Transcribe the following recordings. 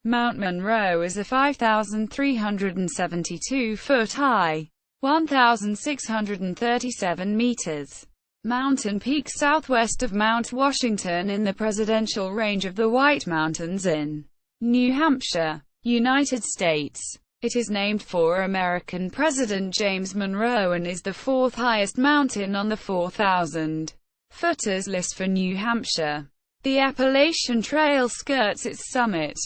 Mount Monroe is a 5,372-foot high, 1,637 meters, mountain peak southwest of Mount Washington in the presidential range of the White Mountains in New Hampshire, United States. It is named for American President James Monroe and is the fourth highest mountain on the 4,000-footers list for New Hampshire. The Appalachian Trail skirts its summit,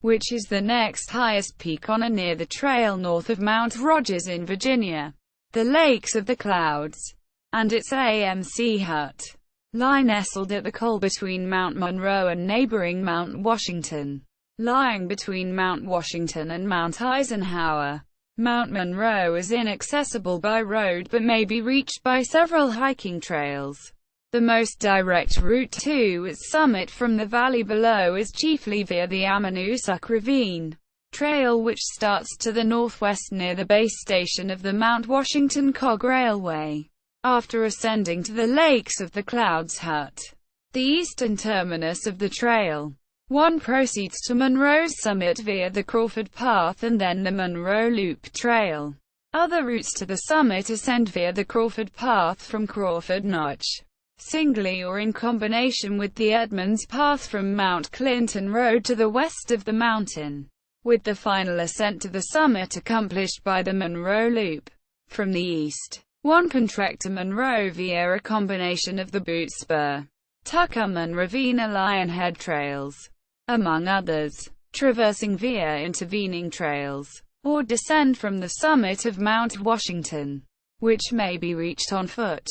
which is the next highest peak on or near the trail north of Mount Rogers in Virginia. The Lakes of the Clouds and its AMC hut lie nestled at the col between Mount Monroe and neighboring Mount Washington. Lying between Mount Washington and Mount Eisenhower, Mount Monroe is inaccessible by road but may be reached by several hiking trails. The most direct route to its summit from the valley below is chiefly via the Ammonoosuc Ravine Trail, which starts to the northwest near the base station of the Mount Washington Cog Railway. After ascending to the Lakes of the Clouds hut, the eastern terminus of the trail, one proceeds to Monroe's summit via the Crawford Path and then the Monroe Loop trail. Other routes to the summit ascend via the Crawford Path from Crawford Notch, singly or in combination with the Edmands Path from Mount Clinton Road to the west of the mountain, with the final ascent to the summit accomplished by the Monroe Loop. From the east, one can trek to Monroe via a combination of the Boott Spur, Tuckerman Ravine and Lionhead trails, among others, traversing via intervening trails, or descend from the summit of Mount Washington, which may be reached on foot,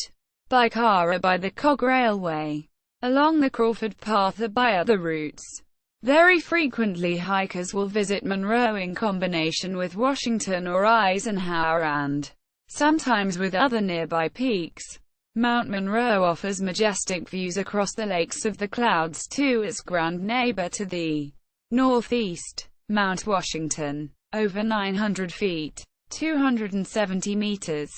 by car or by the Cog Railway, along the Crawford Path or by other routes. Very frequently hikers will visit Monroe in combination with Washington or Eisenhower and, sometimes with other nearby peaks. Mount Monroe offers majestic views across the Lakes of the Clouds to its grand neighbor to the northeast, Mount Washington, over 900 feet, 270 meters,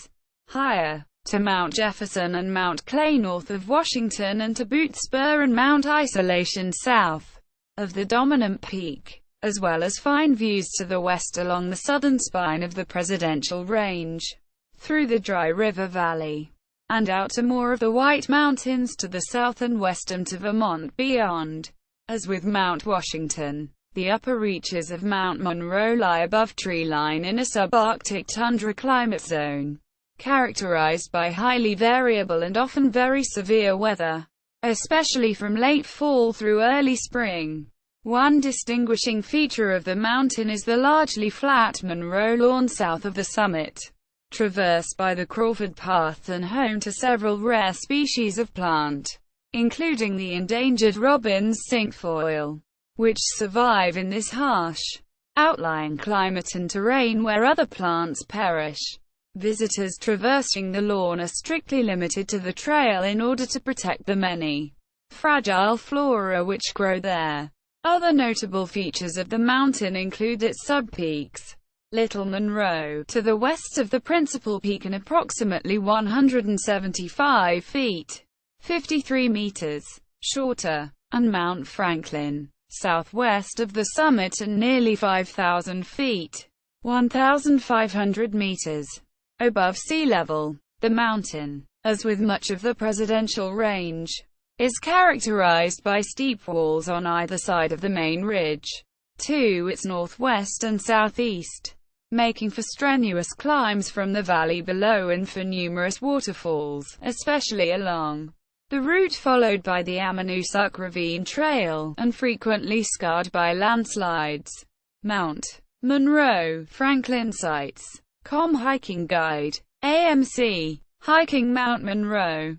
higher, to Mount Jefferson and Mount Clay north of Washington, and to Boott Spur and Mount Isolation south of the dominant peak, as well as fine views to the west along the southern spine of the Presidential Range, through the Dry River Valley, and out to more of the White Mountains to the south and west and to Vermont beyond. As with Mount Washington, the upper reaches of Mount Monroe lie above treeline in a subarctic tundra climate zone, characterized by highly variable and often very severe weather, especially from late fall through early spring. One distinguishing feature of the mountain is the largely flat Monroe lawn south of the summit, traversed by the Crawford Path and home to several rare species of plant, including the endangered robin's cinquefoil, which survive in this harsh, outlying climate and terrain where other plants perish. Visitors traversing the lawn are strictly limited to the trail in order to protect the many fragile flora which grow there. Other notable features of the mountain include its subpeaks. Little Monroe, to the west of the principal peak and approximately 175 feet, 53 meters, shorter, and Mount Franklin, southwest of the summit and nearly 5,000 feet, 1,500 meters, above sea level. The mountain, as with much of the Presidential Range, is characterized by steep walls on either side of the main ridge, to its northwest and southeast, making for strenuous climbs from the valley below and for numerous waterfalls, especially along the route followed by the Ammonoosuc Ravine Trail, and frequently scarred by landslides. Mount Monroe, Franklin Sites. Com Hiking Guide. AMC. Hiking Mount Monroe.